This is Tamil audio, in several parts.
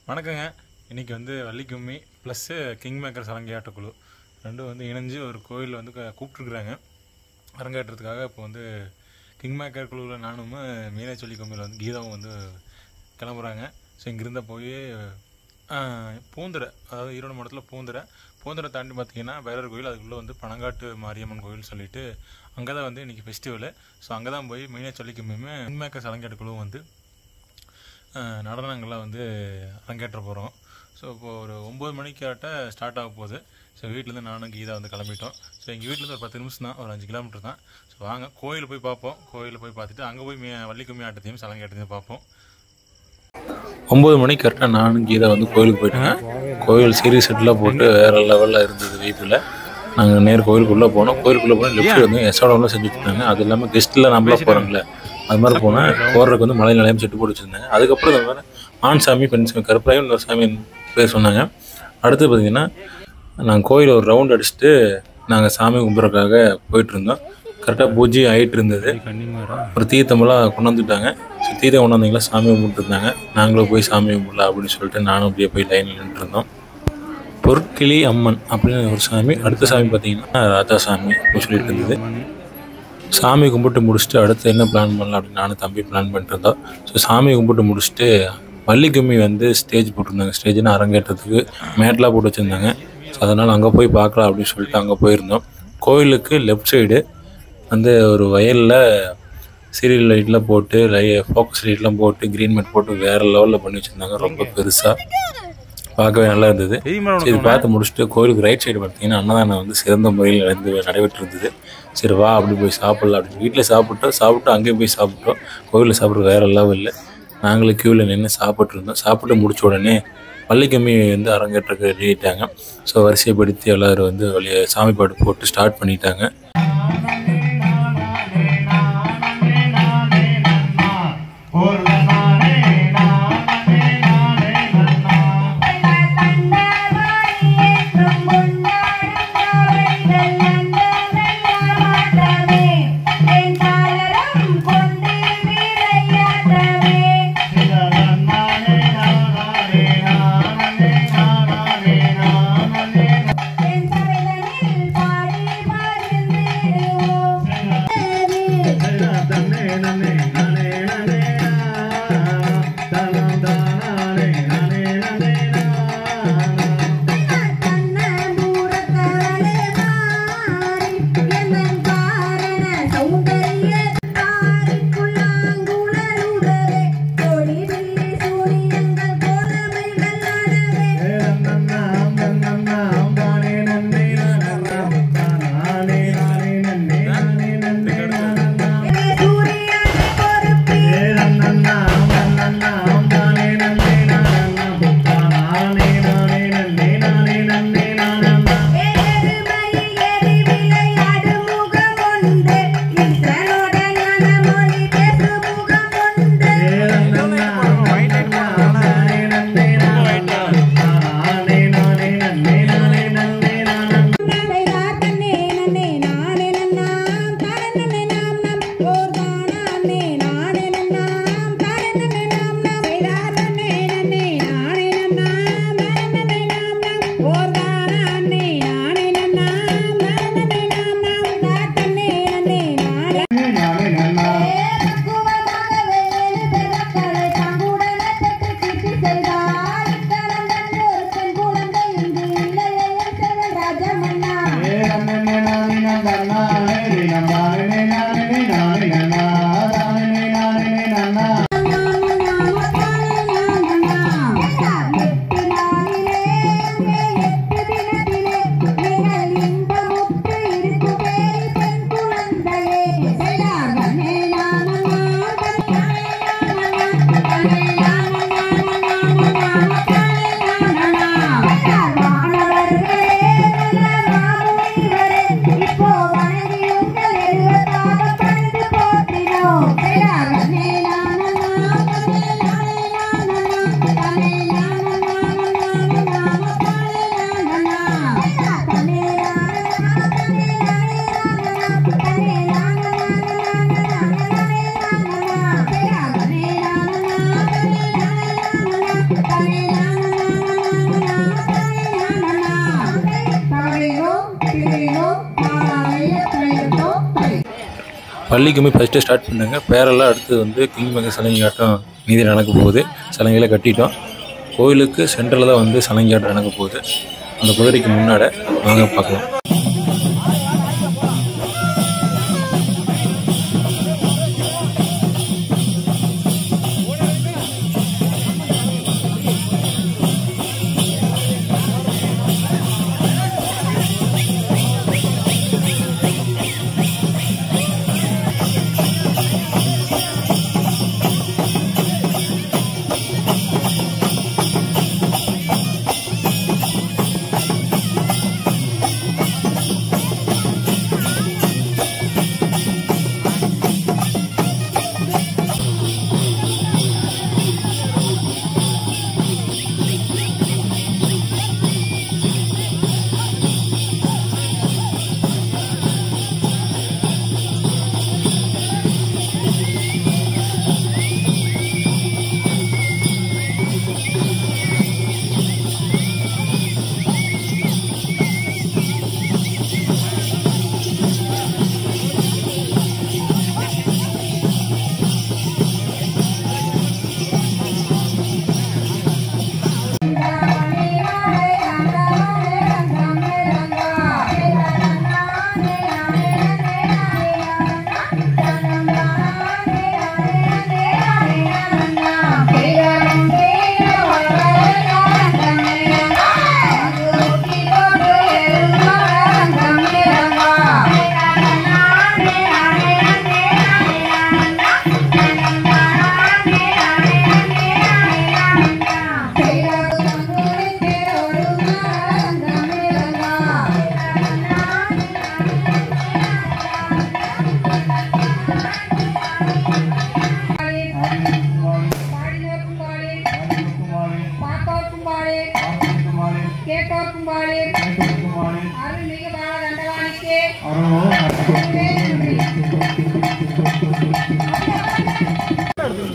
வணக்கங்க. இன்றைக்கி வந்து வள்ளிக்கும்மி ப்ளஸ்ஸு கிங் மேக்கர் சலங்கையாட்ட குழு ரெண்டும் வந்து இணைஞ்சு ஒரு கோயில் வந்து கூப்பிட்ருக்குறாங்க அரங்கேற்றத்துக்காக. இப்போ வந்து கிங் மேக்கர் குழுவில் நானும் மீனாட்சி கும்மியில் வந்து கீதாவும் வந்து கிளம்புறாங்க. ஸோ இங்கேருந்த போய் பூந்துரை, அதாவது ஈரோடு மாவட்டத்தில் பூந்துரை தாண்டி பார்த்திங்கன்னா பைரவர் கோயில், அதுக்குள்ளே வந்து பனங்காட்டு மாரியம்மன் கோயில் சொல்லிவிட்டு அங்கே தான் வந்து இன்றைக்கி ஃபெஸ்டிவலு. ஸோ அங்கே தான் போய் மீனாட்சி கும்மியுமே கிங் மேக்கர் சலங்கையாட்ட குழுவும் வந்து நடனங்கள்லாம் வந்து அரங்கேற்ற போகிறோம். ஸோ இப்போது ஒரு 9 மணிக்காட்ட ஸ்டார்ட் ஆக போகுது. ஸோ வீட்டிலேருந்து நானும் கீதா வந்து கிளம்பிட்டோம். ஸோ எங்கள் வீட்டிலேருந்து ஒரு 10 நிமிஷம் தான், ஒரு 5 கிலோமீட்டர் தான். ஸோ வாங்க கோயில் போய் பார்ப்போம். கோயிலில் போய் பார்த்துட்டு அங்கே போய் வள்ளிக்கும்மி ஆட்டத்தையும் சலங்கையாட்டத்தையும் பார்ப்போம். 9 மணிக்கு கரெக்டாக நானும் கீதா வந்து கோயிலுக்கு போயிட்டோங்க. கோயில் சீரியஸ் செட்டெலாம் போட்டு வேறு லெவலில் இருந்தது வீட்டில். நாங்கள் நேர் கோயிலுக்குள்ளே போனோம். கோயிலுக்குள்ளே போனால் லெஃப்ட் வந்து எஸ்ஆடம்லாம் செஞ்சுட்டு இருந்தாங்க. அது இல்லாமல் கெஸ்ட்டில் நம்மளாம் போகிறாங்களே அது மாதிரி போனால் போடுறதுக்கு வந்து மலை நிலையம் செட்டு போட்டு வச்சுருந்தாங்க. அதுக்கப்புறம் இந்த மாதிரி ஆண் சாமி பெண் சாமி கருப்பராயும் இன்னொரு சாமி பேர் சொன்னாங்க. அடுத்து பார்த்திங்கன்னா நாங்கள் கோயில் ஒரு ரவுண்ட் அடிச்சுட்டு நாங்கள் சாமி கும்பிட்றதுக்காக போயிட்டுருந்தோம். கரெக்டாக பூஜை ஆகிட்டு இருந்தது. ஒரு தீர்த்தமெல்லாம் கொண்டு வந்துட்டாங்க. ஸோ தீர்த்தம் கொண்டு வந்தீங்களா சாமி கும்பிட்டுருந்தாங்க. நாங்களும் போய் சாமி கும்பிடலாம் அப்படின்னு சொல்லிட்டு நானும் அப்படியே போய் லைனில் நின்றுருந்தோம். பொற்கிளி அம்மன் அப்படின்னு ஒரு சாமி, அடுத்த சாமி பார்த்திங்கன்னா ராஜா சாமி அப்படின்னு சொல்லிட்டு இருந்தது. சாமி கும்பிட்டு முடிச்சுட்டு அடுத்து என்ன பிளான் பண்ணலாம் அப்படின்னு நானும் தம்பி பிளான் பண்ணிட்டு இருந்தோம். ஸோ சாமி கும்பிட்டு முடிச்சுட்டு வள்ளிக்கும்மி வந்து ஸ்டேஜ் போட்டிருந்தாங்க. ஸ்டேஜ்னு அரங்கேற்றத்துக்கு மேட்லாம் போட்டு வச்சுருந்தாங்க. ஸோ அதனால் அங்கே போய் பார்க்கலாம் அப்படின்னு சொல்லிட்டு அங்கே போயிருந்தோம். கோயிலுக்கு லெஃப்ட் சைடு வந்து ஒரு வயலில் சீரியல் லைட்லாம் போட்டு ஃபோக்கஸ் லைட்லாம் போட்டு க்ரீன் மேட் போட்டு வேறு லெவலில் பண்ணி வச்சுருந்தாங்க. ரொம்ப பெருசாக பார்க்கவே நல்லா இருந்தது. இது பார்த்து முடிச்சுட்டு கோயிலுக்கு ரைட் சைடு பார்த்தீங்கன்னா அன்னதானம் வந்து சிறந்த முறையில் நடைபெற்று இருந்தது. சரி வா அப்படி போய் சாப்பிட்லாம் அப்படின்னு வீட்டில் சாப்பிட்டு அங்கேயும் போய் சாப்பிட்டோம். கோயிலில் சாப்பிட்றது வேறு லெவலில். நாங்களும் க்யூவில் நின்று சாப்பிட்ருந்தோம். சாப்பிட்டு முடிச்ச உடனே வள்ளிக்கும்மி வந்து அரங்கேற்றக்கு ரெடிட்டாங்க. ஸோ வரிசைப்படுத்தி எல்லோரும் வந்து சாமி பாட்டு போட்டு ஸ்டார்ட் பண்ணிட்டாங்க. பள்ளிக்குமே ஃபஸ்ட்டு ஸ்டார்ட் பண்ணாங்க. பேரெல்லாம் அடுத்து வந்து கிங்மேக்கர் சலங்கையாட்டம் மீதி நடக்க போகுது. சலங்கையில் கட்டிட்டோம். கோயிலுக்கு சென்டரில் தான் வந்து சலங்கையாட்டம் நடக்க போகுது. அந்த குதிரைக்கு முன்னாடி வாங்க பார்க்கலாம்.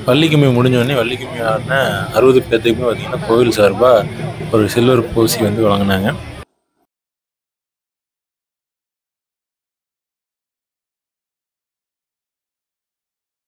வள்ளிக்கும்மி முடிஞ்சோடனே வள்ளிக்கும்மி ஆடின 60 பேர்த்துக்குமே பார்த்திங்கன்னா கோவில் சார்பாக ஒரு சில்வர் பூசி வந்து வழங்கினாங்க.